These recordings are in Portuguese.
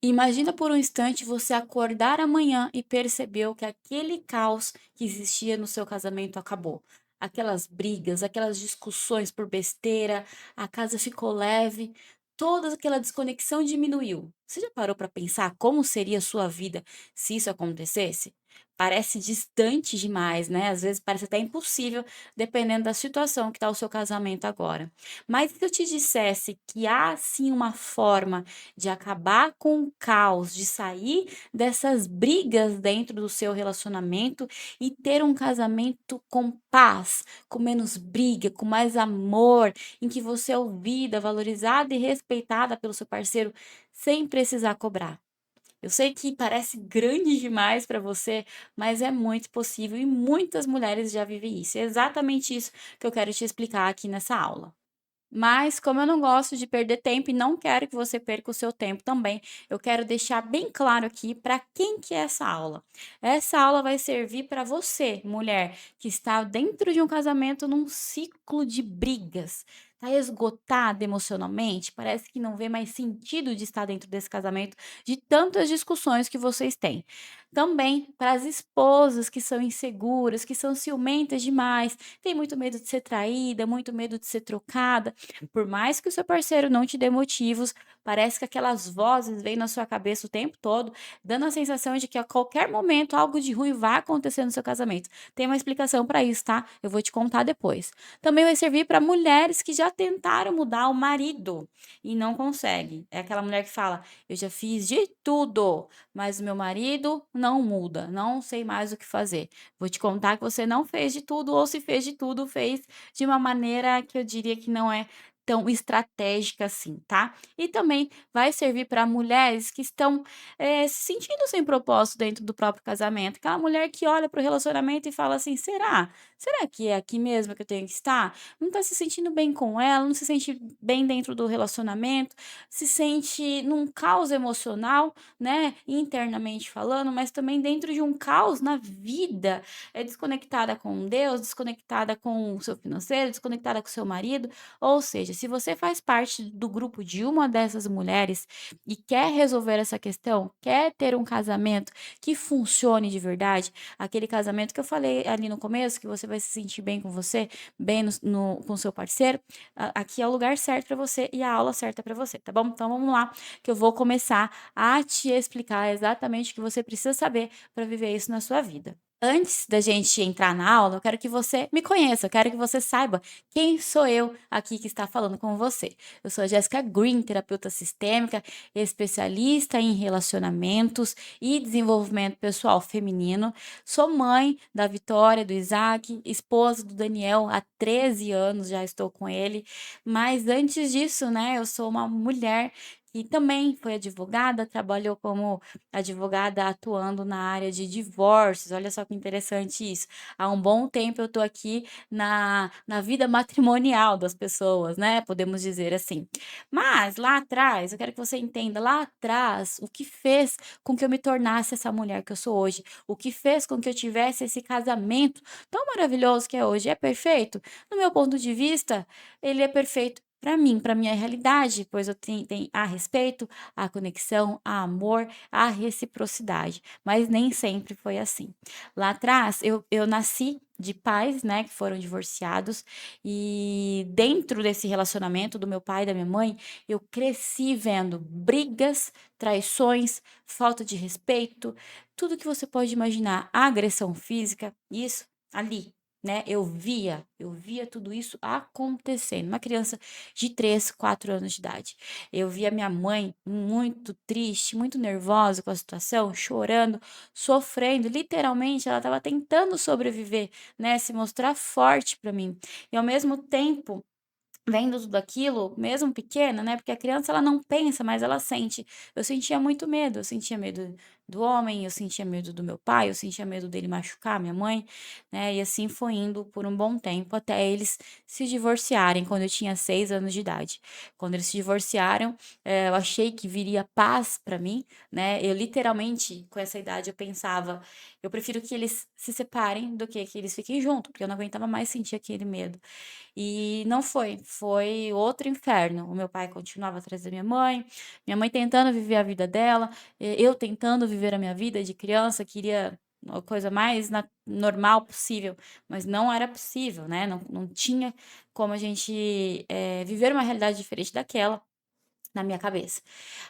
Imagina por um instante você acordar amanhã e percebeu que aquele caos que existia no seu casamento acabou. Aquelas brigas, aquelas discussões por besteira, a casa ficou leve, toda aquela desconexão diminuiu. Você já parou para pensar como seria a sua vida se isso acontecesse? Parece distante demais, né? Às vezes parece até impossível, dependendo da situação que está o seu casamento agora. Mas se eu te dissesse que há sim uma forma de acabar com o caos, de sair dessas brigas dentro do seu relacionamento e ter um casamento com paz, com menos briga, com mais amor, em que você é ouvida, valorizada e respeitada pelo seu parceiro sem precisar cobrar. Eu sei que parece grande demais para você, mas é muito possível e muitas mulheres já vivem isso. É exatamente isso que eu quero te explicar aqui nessa aula. Mas, como eu não gosto de perder tempo e não quero que você perca o seu tempo também, eu quero deixar bem claro aqui para quem que é essa aula. Essa aula vai servir para você, mulher, que está dentro de um casamento num ciclo de brigas. Está esgotada emocionalmente, parece que não vê mais sentido de estar dentro desse casamento, de tantas discussões que vocês têm. Também para as esposas que são inseguras, que são ciumentas demais, tem muito medo de ser traída, muito medo de ser trocada. Por mais que o seu parceiro não te dê motivos, parece que aquelas vozes vêm na sua cabeça o tempo todo, dando a sensação de que a qualquer momento algo de ruim vai acontecer no seu casamento. Tem uma explicação para isso, tá? Eu vou te contar depois. Também vai servir para mulheres que já tentaram mudar o marido e não conseguem. É aquela mulher que fala: "Eu já fiz de tudo, mas o meu marido não muda, não sei mais o que fazer". Vou te contar que você não fez de tudo, ou se fez de tudo, fez de uma maneira que eu diria que não é tão estratégica assim, tá? E também vai servir para mulheres que estão se sentindo sem propósito dentro do próprio casamento. Aquela mulher que olha para o relacionamento e fala assim: será? Será que é aqui mesmo que eu tenho que estar? Não está se sentindo bem com ela, não se sente bem dentro do relacionamento, se sente num caos emocional, né? Internamente falando, mas também dentro de um caos na vida, é desconectada com Deus, desconectada com o seu financeiro, desconectada com o seu marido. Ou seja, se você faz parte do grupo de uma dessas mulheres e quer resolver essa questão, quer ter um casamento que funcione de verdade, aquele casamento que eu falei ali no começo, que você vai se sentir bem com você, bem com seu parceiro, aqui é o lugar certo para você e a aula certa para você, tá bom? Então vamos lá, que eu vou começar a te explicar exatamente o que você precisa saber para viver isso na sua vida. Antes da gente entrar na aula, eu quero que você me conheça, eu quero que você saiba quem sou eu aqui que está falando com você. Eu sou a Jessica Green, terapeuta sistêmica, especialista em relacionamentos e desenvolvimento pessoal feminino. Sou mãe da Vitória, do Isaac, esposa do Daniel, há 13 anos já estou com ele. Mas antes disso, né, eu sou uma mulher que também foi advogada, trabalhou como advogada atuando na área de divórcios. Olha só que interessante isso. Há um bom tempo eu estou aqui na vida matrimonial das pessoas, né? Podemos dizer assim. Mas lá atrás, eu quero que você entenda, lá atrás, o que fez com que eu me tornasse essa mulher que eu sou hoje, o que fez com que eu tivesse esse casamento tão maravilhoso que é hoje. É perfeito? No meu ponto de vista, ele é perfeito. Para mim, para minha realidade, pois eu tenho a respeito, a conexão, a amor, a reciprocidade, mas nem sempre foi assim. Lá atrás, eu nasci de pais, né, que foram divorciados, e dentro desse relacionamento do meu pai e da minha mãe, eu cresci vendo brigas, traições, falta de respeito, tudo que você pode imaginar, agressão física, isso ali. Né, eu via tudo isso acontecendo. Uma criança de 3, 4 anos de idade. Eu via minha mãe muito triste, muito nervosa com a situação, chorando, sofrendo. Literalmente, ela estava tentando sobreviver, né? Se mostrar forte para mim. E ao mesmo tempo, vendo tudo aquilo, mesmo pequena, né, porque a criança ela não pensa, mas ela sente. Eu sentia muito medo, eu sentia medo do homem, eu sentia medo do meu pai, eu sentia medo dele machucar minha mãe, né, e assim foi indo por um bom tempo até eles se divorciarem quando eu tinha 6 anos de idade. Quando eles se divorciaram, eu achei que viria paz para mim, né, eu literalmente com essa idade eu pensava: "Eu prefiro que eles se separem do que eles fiquem juntos", porque eu não aguentava mais sentir aquele medo. E não foi. foi outro inferno. O meu pai continuava atrás da minha mãe tentando viver a vida dela, eu tentando viver a minha vida de criança, queria a coisa mais normal possível, mas não era possível, né? Não tinha como a gente viver uma realidade diferente daquela na minha cabeça.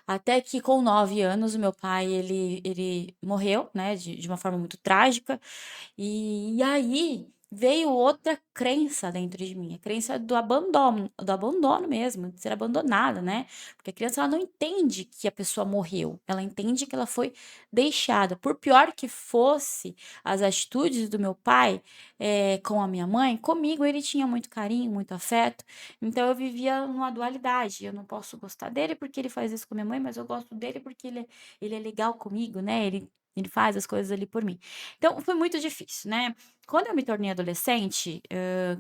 Até que com 9 anos o meu pai ele morreu, né, de uma forma muito trágica, e aí veio outra crença dentro de mim, a crença do abandono mesmo, de ser abandonada, né, porque a criança ela não entende que a pessoa morreu, ela entende que ela foi deixada. Por pior que fosse as atitudes do meu pai, com a minha mãe, comigo ele tinha muito carinho, muito afeto, então eu vivia numa dualidade, eu não posso gostar dele porque ele faz isso com minha mãe, mas eu gosto dele porque ele é legal comigo, né, ele faz as coisas ali por mim. Então foi muito difícil, né. Quando eu me tornei adolescente,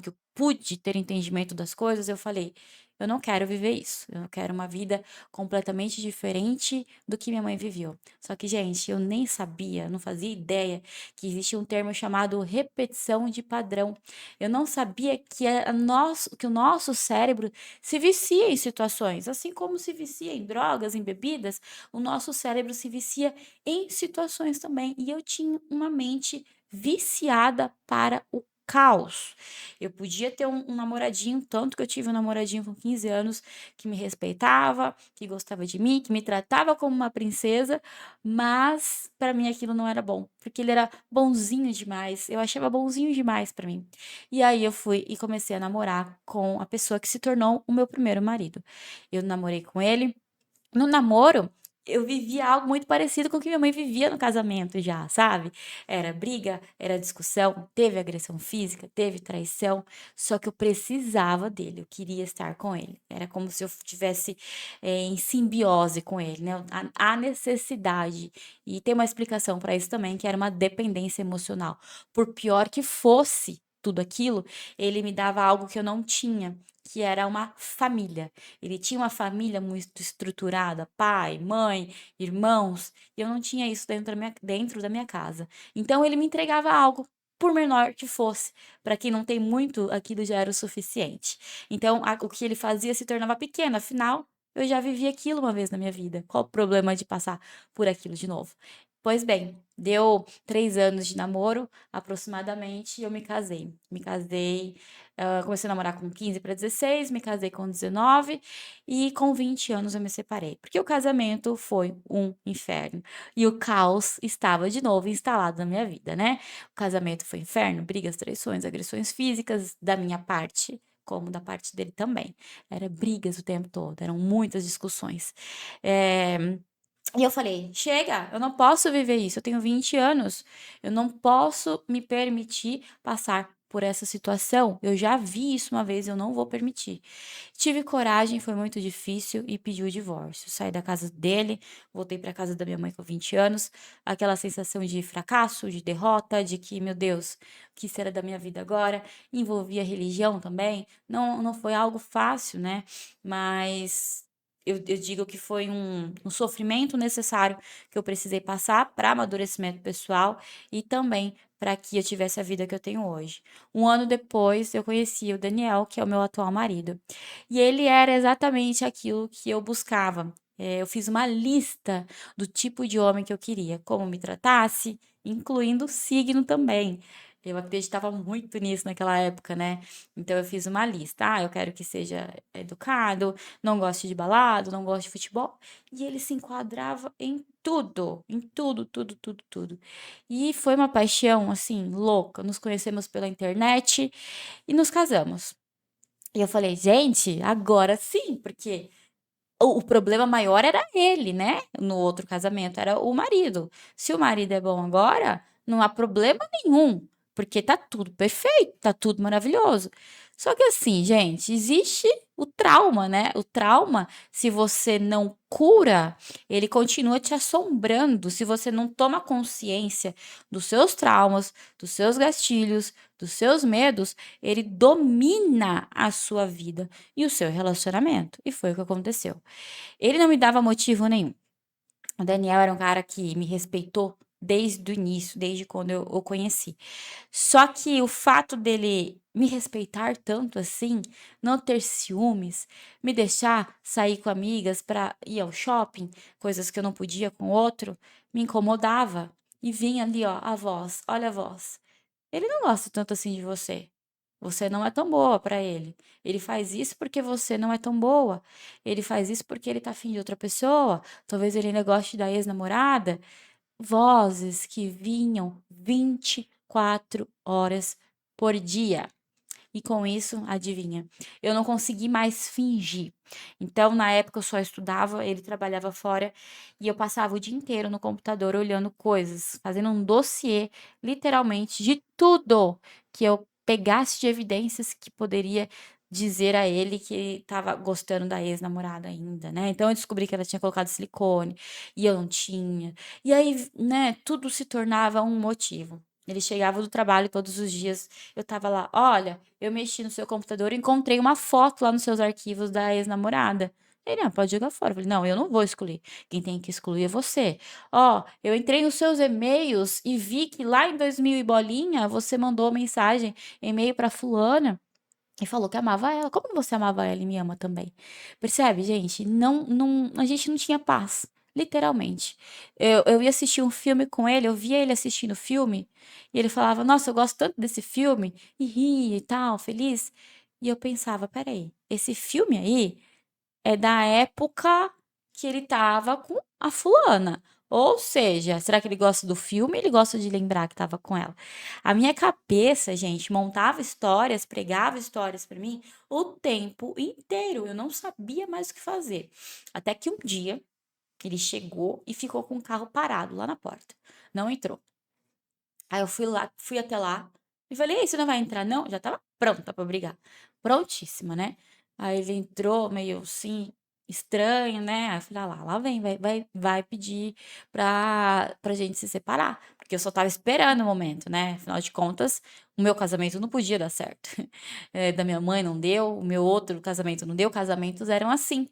que eu pude ter entendimento das coisas, eu falei: "Eu não quero viver isso, eu quero uma vida completamente diferente do que minha mãe viveu". Só que, gente, eu nem sabia, não fazia ideia que existia um termo chamado repetição de padrão. Eu não sabia que o nosso cérebro se vicia em situações, assim como se vicia em drogas, em bebidas, o nosso cérebro se vicia em situações também. E eu tinha uma mente viciada para o caos. Eu podia ter um namoradinho, tanto que eu tive um namoradinho com 15 anos que me respeitava, que gostava de mim, que me tratava como uma princesa, mas para mim aquilo não era bom, porque ele era bonzinho demais. Eu achava bonzinho demais para mim. E aí eu fui e comecei a namorar com a pessoa que se tornou o meu primeiro marido. Eu namorei com ele no namoro, eu vivia algo muito parecido com o que minha mãe vivia no casamento já, sabe. Era briga, era discussão, teve agressão física, teve traição, só que eu precisava dele, eu queria estar com ele. Era como se eu tivesse, em simbiose com ele, né, a necessidade. E tem uma explicação para isso também, que era uma dependência emocional. Por pior que fosse tudo aquilo, ele me dava algo que eu não tinha, que era uma família. Ele tinha uma família muito estruturada, pai, mãe, irmãos, e eu não tinha isso dentro da minha casa. Então ele me entregava algo, por menor que fosse. Para quem não tem muito, aquilo já era o suficiente. Então o que ele fazia se tornava pequeno, afinal, eu já vivi aquilo uma vez na minha vida. Qual o problema de passar por aquilo de novo? Pois bem, deu 3 anos de namoro, aproximadamente, e eu me casei. Me casei, comecei a namorar com 15 para 16, me casei com 19 e com 20 anos eu me separei, porque o casamento foi um inferno e o caos estava de novo instalado na minha vida, né. O casamento foi inferno, brigas, traições, agressões físicas da minha parte, como da parte dele também. Era brigas o tempo todo, eram muitas discussões. Eh e eu falei: "Chega, eu não posso viver isso, eu tenho 20 anos, eu não posso me permitir passar por essa situação, eu já vi isso uma vez, eu não vou permitir". Tive coragem, foi muito difícil e pedi o divórcio. Saí da casa dele, voltei para casa da minha mãe com 20 anos, aquela sensação de fracasso, de derrota, de que: "Meu Deus, o que será da minha vida agora?". Envolvia religião também, não foi algo fácil, né, mas eu digo que foi um sofrimento necessário que eu precisei passar para amadurecimento pessoal e também para que eu tivesse a vida que eu tenho hoje. Um ano depois, eu conheci o Daniel, que é o meu atual marido, e ele era exatamente aquilo que eu buscava. Eu fiz uma lista do tipo de homem que eu queria, como me tratasse, incluindo o signo também. Eu acreditava muito nisso naquela época, né. Então eu fiz uma lista: "Ah, eu quero que seja educado, não goste de balada, não goste de futebol", e ele se enquadrava em tudo, tudo, tudo, tudo. E foi uma paixão, assim, louca. Nos conhecemos pela internet e nos casamos. E eu falei: "Gente, agora sim", porque o problema maior era ele, né, no outro casamento, era o marido. Se o marido é bom agora, não há problema nenhum, porque tá tudo perfeito, tá tudo maravilhoso. Só que assim, gente, existe o trauma, né, o trauma, se você não cura, ele continua te assombrando, se você não toma consciência dos seus traumas, dos seus gastilhos, dos seus medos, ele domina a sua vida e o seu relacionamento, e foi o que aconteceu. Ele não me dava motivo nenhum. O Daniel era um cara que me respeitou desde o início, desde quando eu o conheci. Só que o fato dele me respeitar tanto assim, não ter ciúmes, me deixar sair com amigas para ir ao shopping, coisas que eu não podia com o outro, me incomodava. E vinha ali, ó, a voz, olha a voz. Ele não gosta tanto assim de você. Você não é tão boa para ele. Ele faz isso porque você não é tão boa. Ele faz isso porque ele tá afim de outra pessoa. Talvez ele ainda goste da ex-namorada. Vozes que vinham 24 horas por dia. E com isso, adivinha, eu não consegui mais fingir. Então, na época, eu só estudava, ele trabalhava fora e eu passava o dia inteiro no computador olhando coisas, fazendo um dossiê, literalmente, de tudo que eu pegasse de evidências que poderia dizer a ele que estava gostando da ex-namorada ainda, né? Então, eu descobri que ela tinha colocado silicone e eu não tinha. E aí, né, tudo se tornava um motivo. Ele chegava do trabalho todos os dias, eu estava lá: "Olha, eu mexi no seu computador e encontrei uma foto lá nos seus arquivos da ex-namorada". Ele: "Ah, pode jogar fora". Eu falei: "Não, eu não vou excluir, quem tem que excluir é você. Ó, eu entrei nos seus e-mails e vi que lá em 2000 e bolinha, você mandou mensagem, e-mail pra fulana e falou que amava ela. Como que você amava ela e me ama também?". Percebe, gente? Não a gente não tinha paz, literalmente. Eu ia assistir um filme com ele, eu via ele assistindo o filme, e ele falava: "Nossa, eu gosto tanto desse filme", e ria e tal, feliz. E eu pensava: "Espera aí, esse filme aí é da época que ele estava com a fulana. Ou seja, será que ele gosta do filme, ele gosta de lembrar que estava com ela?". A minha cabeça, gente, montava histórias, pregava histórias pra mim o tempo inteiro, eu não sabia mais o que fazer. Até que um dia, ele chegou e ficou com o carro parado lá na porta, não entrou. Aí eu fui até lá e falei: "Ei, você não vai entrar não?". Já estava pronta pra brigar, prontíssima, né. Aí ele entrou meio assim, estranho, né, aí eu falei: "Ah lá vem, vai pedir pra gente se separar", porque eu só estava esperando o momento, né, afinal de contas, o meu casamento não podia dar certo. Da minha mãe não deu, o meu outro casamento não deu, casamentos eram assim.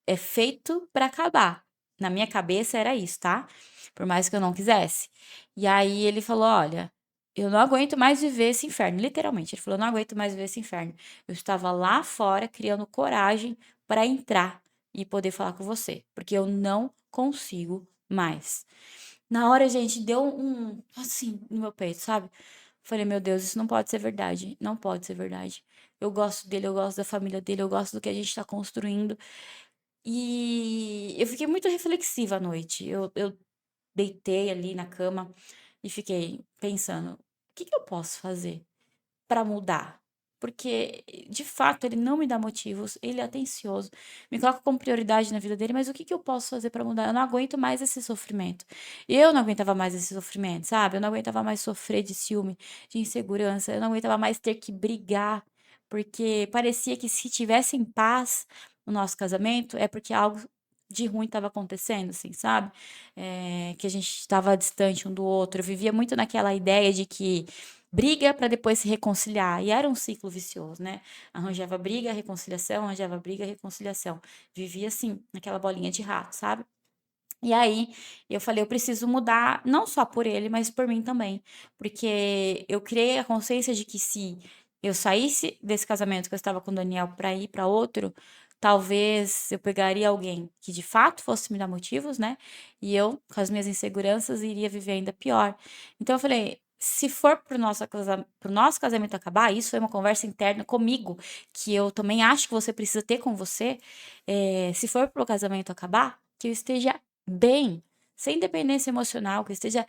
É feito pra acabar. Na minha cabeça era isso, tá. Por mais que eu não quisesse. E aí ele falou: "Olha, eu não aguento mais viver esse inferno", literalmente, ele falou: "Eu não aguento mais viver esse inferno. Eu estava lá fora criando coragem pra entrar e poder falar com você, porque eu não consigo mais". Na hora, gente, deu assim, no meu peito, sabe. Falei: "Meu Deus, isso não pode ser verdade, não pode ser verdade. Eu gosto dele, eu gosto da família dele, eu gosto do que a gente tá construindo". E eu fiquei muito reflexiva à noite. Eu deitei ali na cama e fiquei pensando: "O que que eu posso fazer para mudar?". Porque, de fato, ele não me dá motivos, ele é atencioso, me coloca como prioridade na vida dele, mas o que que eu posso fazer para mudar? Eu não aguento mais esse sofrimento. Eu não aguentava mais esse sofrimento, sabe? Eu não aguentava mais sofrer de ciúme, de insegurança, eu não aguentava mais ter que brigar, porque parecia que se tivesse em paz o nosso casamento, é porque algo de ruim estava acontecendo, assim, sabe? Que a gente estava distante um do outro. Eu vivia muito naquela ideia de que briga para depois se reconciliar, e era um ciclo vicioso, né. Arranjava briga, reconciliação, arranjava briga, reconciliação. Vivia assim, naquela bolinha de rato, sabe. E aí, eu falei: "Eu preciso mudar, não só por ele, mas por mim também", porque eu criei a consciência de que se eu saísse desse casamento que eu estava com o Daniel para ir para outro, talvez eu pegaria alguém que de fato fosse me dar motivos, né, e eu, com as minhas inseguranças, iria viver ainda pior. Então eu falei: "Se for para o nosso casamento acabar", isso foi uma conversa interna comigo, que eu também acho que você precisa ter com você, se for para o casamento acabar, que eu esteja bem, sem dependência emocional, que eu esteja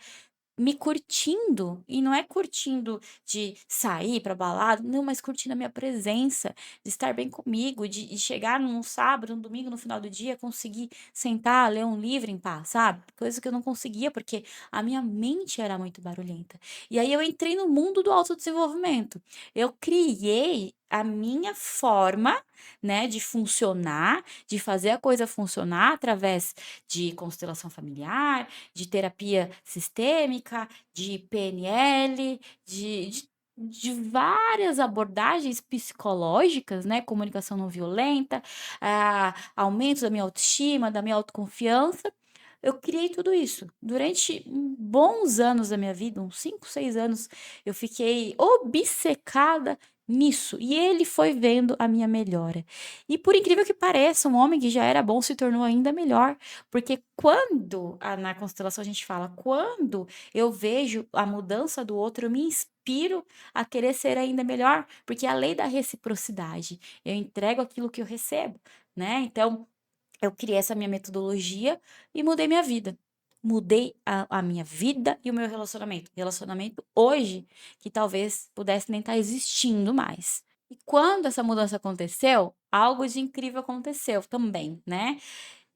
me curtindo, e não é curtindo de sair pra balada, não, mas curtindo a minha presença, de estar bem comigo, de chegar num sábado, num domingo, no final do dia, conseguir sentar, ler um livro em paz, sabe. Coisa que eu não conseguia, porque a minha mente era muito barulhenta. E aí eu entrei no mundo do autodesenvolvimento. Eu criei a minha forma, né, de funcionar, de fazer a coisa funcionar através de constelação familiar, de terapia sistêmica, de PNL, de várias abordagens psicológicas, né, comunicação não violenta, aumento da minha autoestima, da minha autoconfiança. eu criei tudo isso. Durante bons anos da minha vida, uns 5, 6 anos, eu fiquei obcecada nisso, e ele foi vendo a minha melhora. E por incrível que pareça, um homem que já era bom se tornou ainda melhor, porque quando na constelação a gente fala, quando eu vejo a mudança do outro, eu me inspiro a querer ser ainda melhor, porque é a lei da reciprocidade. Eu entrego aquilo que eu recebo, né? Então, eu criei essa minha metodologia e mudei minha vida. Mudei a minha vida e o meu relacionamento. Relacionamento hoje que talvez pudesse nem estar existindo mais. E quando essa mudança aconteceu, algo de incrível aconteceu também, né?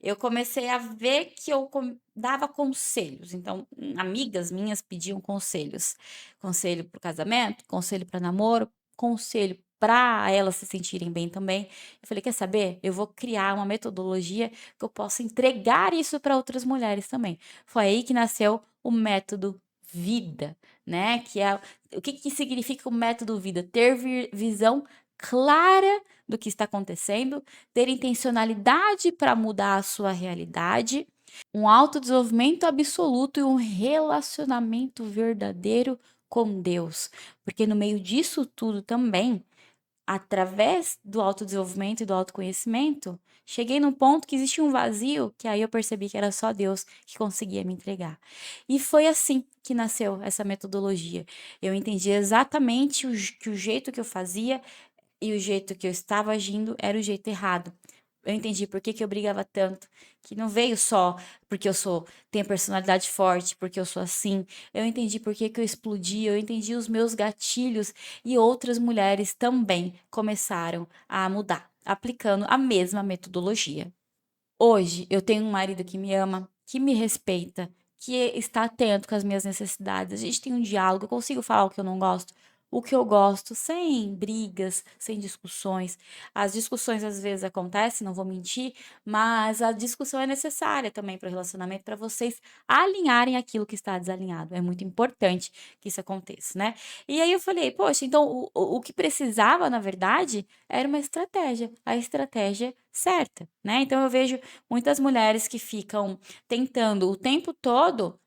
Eu comecei a ver que eu dava conselhos. Então, amigas minhas pediam conselhos. Conselho para o casamento, conselho para namoro, conselho para elas se sentirem bem também. Eu falei: quer saber? Eu vou criar uma metodologia que eu possa entregar isso para outras mulheres também. Foi aí que nasceu o método Vida, né? Que é o que significa o método Vida? Ter visão clara do que está acontecendo, ter intencionalidade para mudar a sua realidade, um autodesenvolvimento absoluto e um relacionamento verdadeiro com Deus. Porque no meio disso tudo também, através do autodesenvolvimento e do autoconhecimento, cheguei num ponto que existia um vazio, que aí eu percebi que era só Deus que conseguia me entregar. E foi assim que nasceu essa metodologia. Eu entendi exatamente que o jeito que eu fazia e o jeito que eu estava agindo era o jeito errado. Eu entendi por que eu brigava tanto, que não veio só porque tenho personalidade forte, porque eu sou assim. Eu entendi por que eu explodia, eu entendi os meus gatilhos e outras mulheres também começaram a mudar, aplicando a mesma metodologia. Hoje eu tenho um marido que me ama, que me respeita, que está atento com as minhas necessidades. A gente tem um diálogo, eu consigo falar o que eu não gosto, o que eu gosto, sem brigas, sem discussões. As discussões às vezes acontecem, não vou mentir, mas a discussão é necessária também para o relacionamento, para vocês alinharem aquilo que está desalinhado. É muito importante que isso aconteça, né? E aí eu falei, poxa, então o que precisava, na verdade, era uma estratégia, a estratégia certa, né? Então eu vejo muitas mulheres que ficam tentando o tempo todo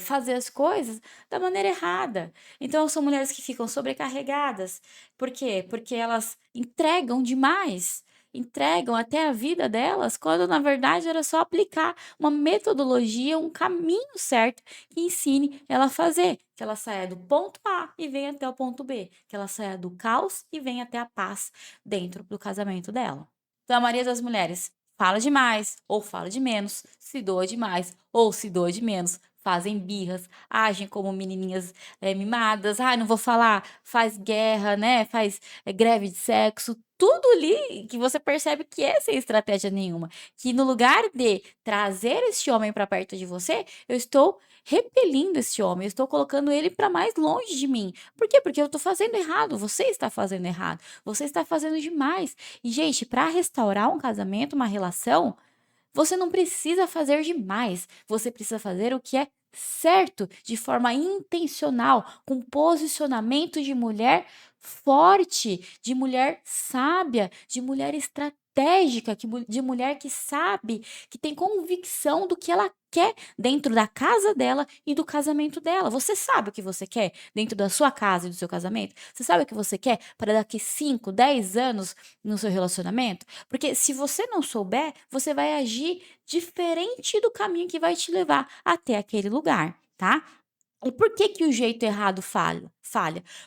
fazer as coisas da maneira errada. Então são mulheres que ficam sobrecarregadas. Por quê? Porque elas entregam demais. Entregam até a vida delas, quando na verdade era só aplicar uma metodologia, um caminho certo que ensine ela a fazer. Que ela saia do ponto A e venha até o ponto B. Que ela saia do caos e venha até a paz dentro do casamento dela. Então, a maioria das mulheres fala demais ou fala de menos, se doa demais ou se doa de menos, fazem birras, agem como menininhas mimadas, não vou falar, faz guerra, né? Faz greve de sexo, tudo ali que você percebe que é sem estratégia nenhuma. Que no lugar de trazer este homem para perto de você, eu estou repelindo esse homem, eu estou colocando ele para mais longe de mim. Por quê? Porque eu estou fazendo errado, você está fazendo errado, você está fazendo demais. E, gente, para restaurar um casamento, uma relação, você não precisa fazer demais. Você precisa fazer o que é certo, de forma intencional, com posicionamento de mulher forte, de mulher sábia, de mulher estratégica, de mulher que sabe, que tem convicção do que ela quer dentro da casa dela e do casamento dela. Você sabe o que você quer dentro da sua casa e do seu casamento? Você sabe o que você quer para daqui 5, 10 anos no seu relacionamento? Porque se você não souber, você vai agir diferente do caminho que vai te levar até aquele lugar, tá? E por que que o jeito errado falha?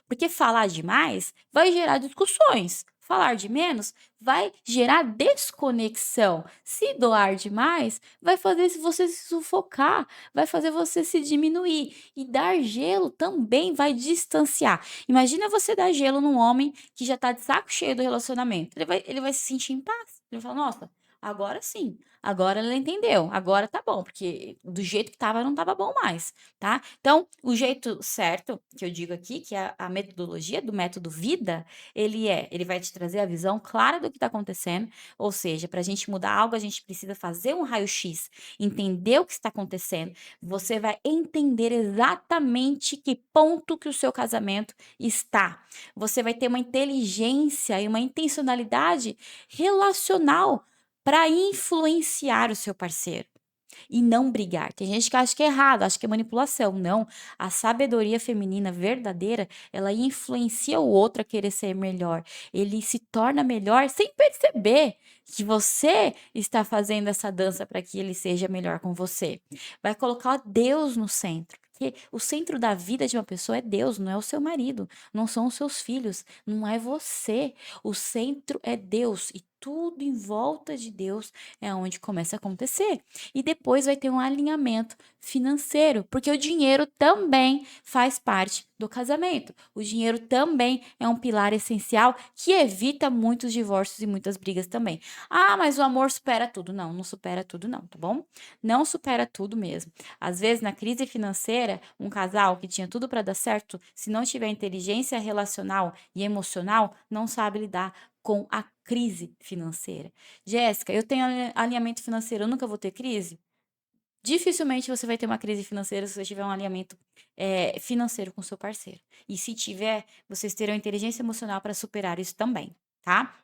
Porque falar demais vai gerar discussões. Falar de menos vai gerar desconexão. Se doar demais, vai fazer você se sufocar, vai fazer você se diminuir. E dar gelo também vai distanciar. Imagina você dar gelo num homem que já tá de saco cheio do relacionamento. Ele vai se sentir em paz. Ele vai falar, nossa, agora sim, agora ela entendeu, agora tá bom, porque do jeito que tava não tava bom mais, tá? Então, o jeito certo, que eu digo aqui, que é a metodologia do método vida, ele vai te trazer a visão clara do que está acontecendo, ou seja, para a gente mudar algo, a gente precisa fazer um raio-x, entender o que está acontecendo. Você vai entender exatamente que ponto que o seu casamento está. Você vai ter uma inteligência e uma intencionalidade relacional para influenciar o seu parceiro. e não brigar. Tem gente que acha que é errado, acha que é manipulação. Não, a sabedoria feminina verdadeira, ela influencia o outro a querer ser melhor. Ele se torna melhor sem perceber que você está fazendo essa dança para que ele seja melhor com você. Vai colocar Deus no centro. Porque o centro da vida de uma pessoa é Deus, não é o seu marido, não são os seus filhos, não é você. O centro é Deus e tudo em volta de Deus é onde começa a acontecer. E depois vai ter um alinhamento financeiro, porque o dinheiro também faz parte do casamento. O dinheiro também é um pilar essencial que evita muitos divórcios e muitas brigas também. Ah, mas o amor supera tudo. Não, não supera tudo não, tá bom? Não supera tudo mesmo. Às vezes, na crise financeira, um casal que tinha tudo para dar certo, se não tiver inteligência relacional e emocional, não sabe lidar com a crise financeira. Jéssica, eu tenho alinhamento financeiro, eu nunca vou ter crise? Dificilmente você vai ter uma crise financeira se você tiver um alinhamento financeiro com seu parceiro. E se tiver, vocês terão inteligência emocional para superar isso também, tá?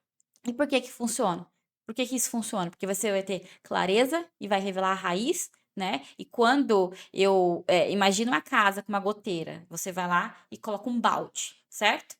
E por que que funciona? Por que que isso funciona? Porque você vai ter clareza e vai revelar a raiz, né? E quando eu imagino uma casa com uma goteira, você vai lá e coloca um balde, certo?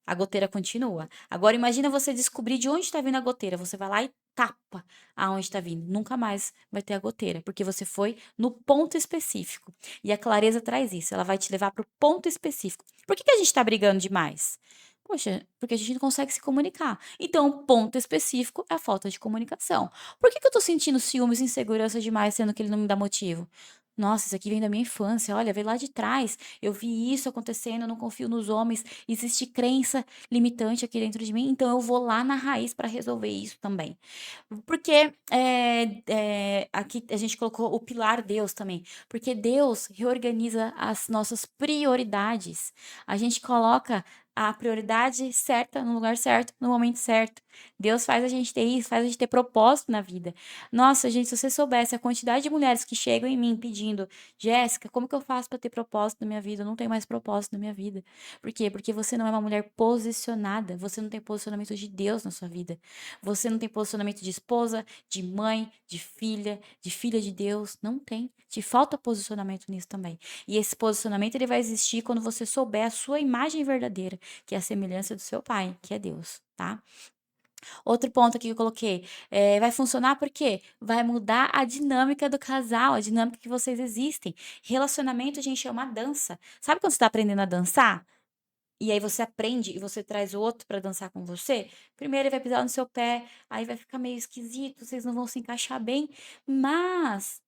A goteira continua. Agora imagina você descobrir de onde está vindo a goteira. Você vai lá e tapa aonde está vindo. Nunca mais vai ter a goteira, porque você foi no ponto específico. E a clareza traz isso. Ela vai te levar para o ponto específico. Por que que a gente está brigando demais? Poxa, porque a gente não consegue se comunicar. Então, o ponto específico é a falta de comunicação. Por que que eu tô sentindo ciúmes e insegurança demais, sendo que ele não me dá motivo? Nossa, isso aqui vem da minha infância. Olha, veio lá de trás. Eu vi isso acontecendo, eu não confio nos homens. Existe crença limitante aqui dentro de mim, então eu vou lá na raiz para resolver isso também. Porque aqui a gente colocou o pilar Deus também, porque Deus reorganiza as nossas prioridades. A gente coloca a prioridade certa no lugar certo, no momento certo. Deus faz a gente ter isso, faz a gente ter propósito na vida. Nossa, gente, se você soubesse a quantidade de mulheres que chegam em mim pedindo, Jéssica, como que eu faço para ter propósito na minha vida? Eu não tenho mais propósito na minha vida. Por quê? Porque você não é uma mulher posicionada, você não tem posicionamento de Deus na sua vida. Você não tem posicionamento de esposa, de mãe, de filha de Deus, não tem. Te falta posicionamento nisso também. E esse posicionamento ele vai existir quando você souber a sua imagem verdadeira, que é a semelhança do seu pai, que é Deus, tá? Outro ponto aqui que eu coloquei, vai funcionar porque vai mudar a dinâmica do casal, a dinâmica que vocês existem. Relacionamento, gente, é uma dança. Sabe quando você tá aprendendo a dançar? E aí você aprende e você traz o outro para dançar com você? Primeiro ele vai pisar no seu pé, aí vai ficar meio esquisito, vocês não vão se encaixar bem, mas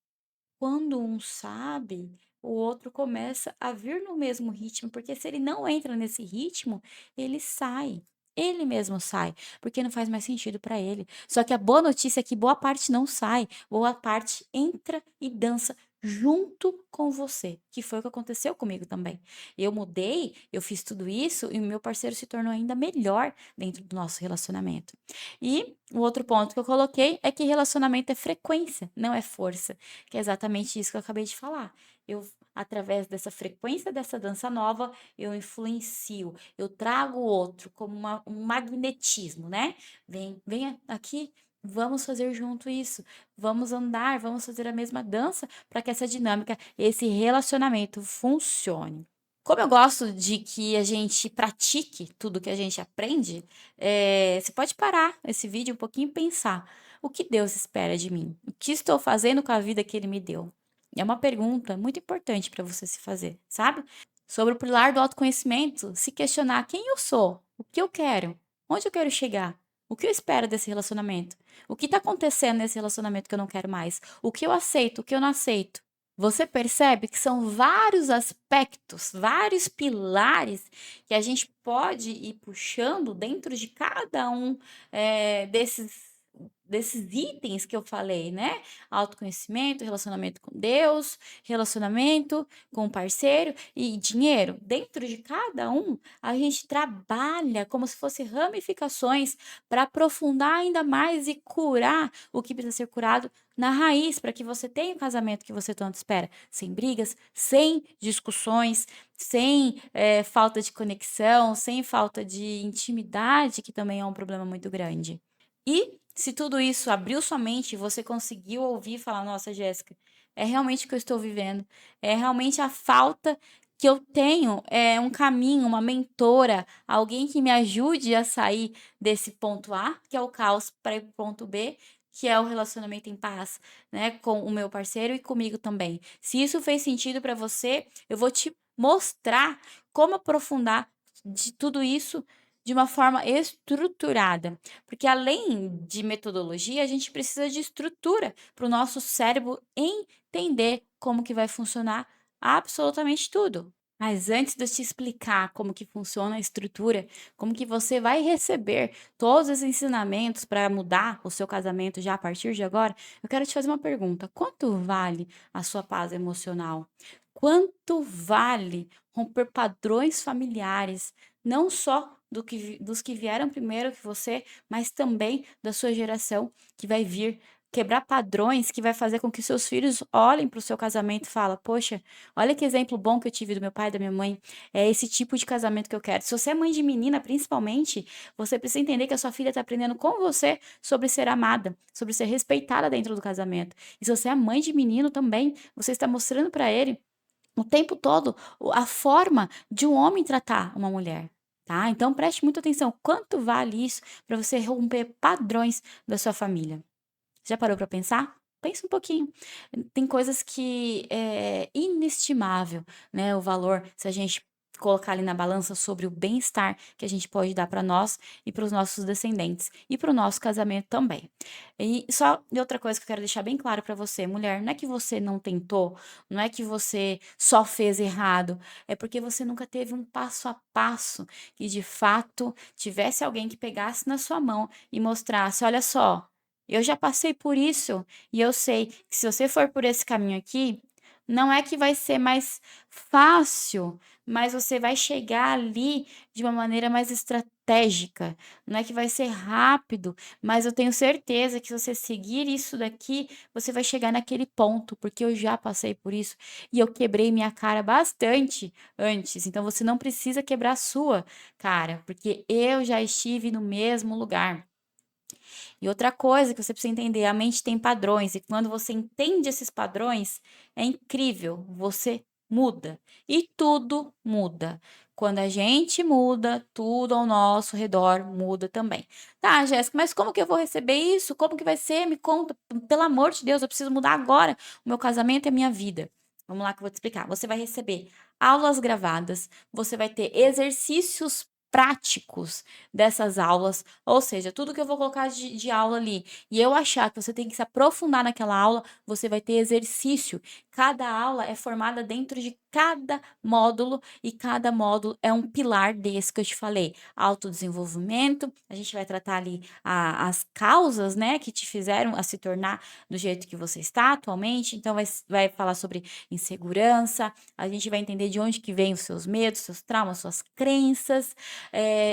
quando um sabe, o outro começa a vir no mesmo ritmo, porque se ele não entra nesse ritmo, ele sai. Ele mesmo sai, porque não faz mais sentido para ele. Só que a boa notícia é que boa parte não sai, boa parte entra e dança junto com você, que foi o que aconteceu comigo também. Eu mudei, eu fiz tudo isso e o meu parceiro se tornou ainda melhor dentro do nosso relacionamento. E o outro ponto que eu coloquei é que relacionamento é frequência, não é força, que é exatamente isso que eu acabei de falar. Eu, através dessa frequência dessa dança nova, eu influencio, eu trago o outro como um magnetismo, né? Venha aqui, vamos fazer junto isso, vamos andar, vamos fazer a mesma dança para que essa dinâmica, esse relacionamento funcione. Como eu gosto de que a gente pratique tudo que a gente aprende, você pode parar esse vídeo um pouquinho e pensar: o que Deus espera de mim? O que estou fazendo com a vida que Ele me deu? É uma pergunta muito importante para você se fazer, sabe? Sobre o pilar do autoconhecimento, se questionar quem eu sou, o que eu quero, onde eu quero chegar, o que eu espero desse relacionamento, o que está acontecendo nesse relacionamento que eu não quero mais, o que eu aceito, o que eu não aceito. Você percebe que são vários aspectos, vários pilares que a gente pode ir puxando dentro de cada um desses itens que eu falei, né? Autoconhecimento, relacionamento com Deus, relacionamento com o parceiro e dinheiro. Dentro de cada um, a gente trabalha como se fosse ramificações para aprofundar ainda mais e curar o que precisa ser curado na raiz, para que você tenha o casamento que você tanto espera, sem brigas, sem discussões, sem falta de conexão, sem falta de intimidade, que também é um problema muito grande. E Se tudo isso abriu sua mente e você conseguiu ouvir e falar: "Nossa, Jéssica, é realmente o que eu estou vivendo, é realmente a falta que eu tenho, é um caminho, uma mentora, alguém que me ajude a sair desse ponto A, que é o caos, para ir para o ponto B, que é o relacionamento em paz, né, com o meu parceiro e comigo também". Se isso fez sentido para você, eu vou te mostrar como aprofundar de tudo isso de uma forma estruturada. Porque além de metodologia, a gente precisa de estrutura para o nosso cérebro entender como que vai funcionar absolutamente tudo. Mas antes de eu te explicar como que funciona a estrutura, como que você vai receber todos os ensinamentos para mudar o seu casamento já a partir de agora, eu quero te fazer uma pergunta: quanto vale a sua paz emocional? Quanto vale romper padrões familiares, não só dos que vieram primeiro que você, mas também da sua geração que vai vir? Quebrar padrões que vai fazer com que seus filhos olhem para o seu casamento e falem: poxa, olha que exemplo bom que eu tive do meu pai e da minha mãe. É esse tipo de casamento que eu quero. Se você é mãe de menina, principalmente, você precisa entender que a sua filha está aprendendo com você sobre ser amada, sobre ser respeitada dentro do casamento. E se você é mãe de menino também, você está mostrando para ele o tempo todo a forma de um homem tratar uma mulher. Tá? Então preste muita atenção. Quanto vale isso para você romper padrões da sua família? Já parou para pensar? Pensa um pouquinho. Tem coisas que é inestimável, né, o valor, se a gente colocar ali na balança sobre o bem-estar que a gente pode dar para nós e para os nossos descendentes e para o nosso casamento também. E outra coisa que eu quero deixar bem claro para você, mulher, não é que você não tentou, não é que você só fez errado, é porque você nunca teve um passo a passo que de fato tivesse alguém que pegasse na sua mão e mostrasse: olha só, eu já passei por isso e eu sei que se você for por esse caminho aqui, não é que vai ser mais fácil, mas você vai chegar ali de uma maneira mais estratégica. Não é que vai ser rápido, mas eu tenho certeza que se você seguir isso daqui, você vai chegar naquele ponto, porque eu já passei por isso e eu quebrei minha cara bastante antes. Então você não precisa quebrar a sua cara, porque eu já estive no mesmo lugar. E outra coisa que você precisa entender, a mente tem padrões, e quando você entende esses padrões, é incrível, você muda. E tudo muda. Quando a gente muda, tudo ao nosso redor muda também. Tá, Jéssica, mas como que eu vou receber isso? Como que vai ser? Me conta. Pelo amor de Deus, eu preciso mudar agora. O meu casamento é a minha vida. Vamos lá que eu vou te explicar. Você vai receber aulas gravadas, você vai ter exercícios práticos dessas aulas, ou seja, tudo que eu vou colocar de aula ali, e eu achar que você tem que se aprofundar naquela aula, você vai ter exercício. Cada aula é formada dentro de cada módulo, e cada módulo é um pilar desse que eu te falei. Autodesenvolvimento, a gente vai tratar ali as causas, né, que te fizeram a se tornar do jeito que você está atualmente. Então, vai falar sobre insegurança, a gente vai entender de onde que vem os seus medos, seus traumas, suas crenças,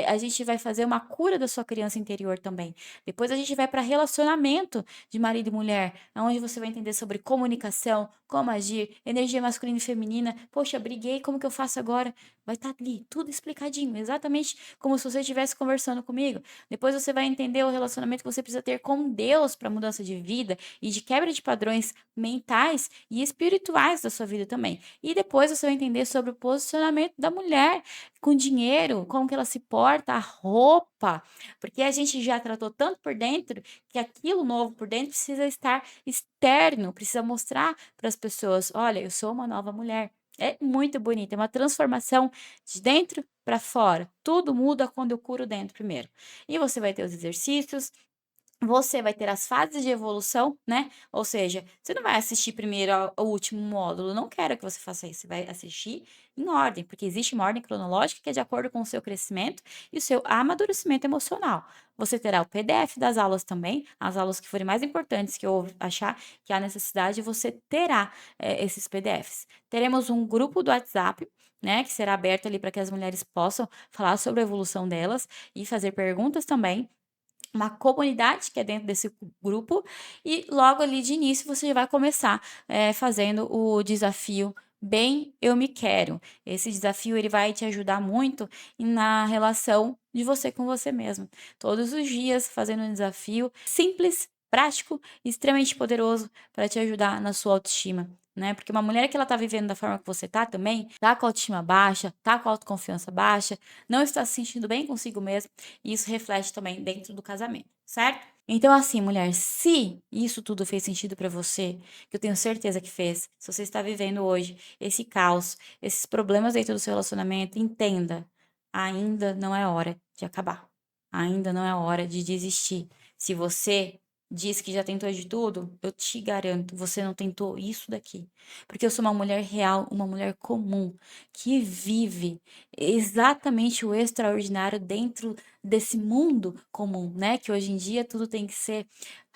a gente vai fazer uma cura da sua criança interior também. Depois a gente vai para relacionamento de marido e mulher, onde você vai entender sobre comunicação, como agir, energia masculina e feminina. Poxa, briguei, como que eu faço agora? Vai estar ali, tudo explicadinho, exatamente como se você estivesse conversando comigo. Depois você vai entender o relacionamento que você precisa ter com Deus para mudança de vida e de quebra de padrões mentais e espirituais da sua vida também. E depois você vai entender sobre o posicionamento da mulher com dinheiro, como que ela se porta, a roupa, porque a gente já tratou tanto por dentro que aquilo novo por dentro precisa estar externo, precisa mostrar para as pessoas: olha, eu sou uma nova mulher. É muito bonito, é uma transformação de dentro para fora. Tudo muda quando eu curo dentro primeiro. E você vai ter os exercícios, você vai ter as fases de evolução, né, ou seja, você não vai assistir primeiro ao último módulo, não quero que você faça isso, você vai assistir em ordem, porque existe uma ordem cronológica que é de acordo com o seu crescimento e o seu amadurecimento emocional. Você terá o PDF das aulas também, as aulas que forem mais importantes que eu achar que há necessidade, você terá, esses PDFs. Teremos um grupo do WhatsApp, né, que será aberto ali para que as mulheres possam falar sobre a evolução delas e fazer perguntas também, uma comunidade que é dentro desse grupo, e logo ali de início você já vai começar, fazendo o desafio Bem, eu me quero. Esse desafio ele vai te ajudar muito na relação de você com você mesmo. Todos os dias fazendo um desafio simples, prático e extremamente poderoso para te ajudar na sua autoestima, né? Porque uma mulher que ela tá vivendo da forma que você tá também, tá com a autoestima baixa, tá com a autoconfiança baixa, não está se sentindo bem consigo mesma, e isso reflete também dentro do casamento, certo? Então, assim, mulher, se isso tudo fez sentido para você, que eu tenho certeza que fez, se você está vivendo hoje esse caos, esses problemas dentro do seu relacionamento, entenda, ainda não é hora de acabar. Ainda não é hora de desistir. Se você diz que já tentou de tudo, eu te garanto, você não tentou isso daqui. Porque eu sou uma mulher real, uma mulher comum, que vive exatamente o extraordinário dentro desse mundo comum, né? Que hoje em dia tudo tem que ser,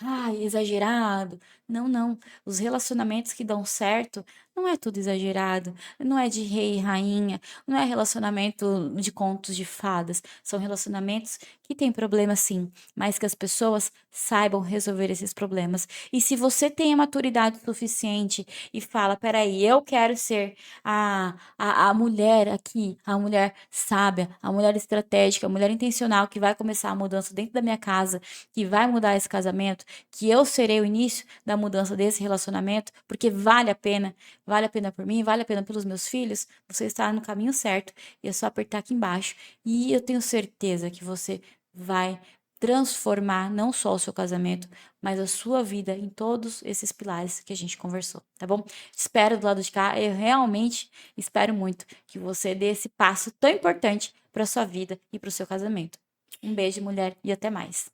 ai, exagerado. Não, não. Os relacionamentos que dão certo não é tudo exagerado, não é de rei e rainha, não é relacionamento de contos de fadas. São relacionamentos que têm problemas sim, mas que as pessoas saibam resolver esses problemas. E se você tem a maturidade suficiente e fala, peraí, eu quero ser a mulher aqui, a mulher sábia, a mulher estratégica, a mulher intencional que vai começar a mudança dentro da minha casa, que vai mudar esse casamento, que eu serei o início da mudança desse relacionamento, porque vale a pena por mim, vale a pena pelos meus filhos, você está no caminho certo. E é só apertar aqui embaixo. E eu tenho certeza que você vai transformar não só o seu casamento, mas a sua vida em todos esses pilares que a gente conversou, tá bom? Espero do lado de cá, eu realmente espero muito que você dê esse passo tão importante para sua vida e para o seu casamento. Um beijo, mulher, e até mais.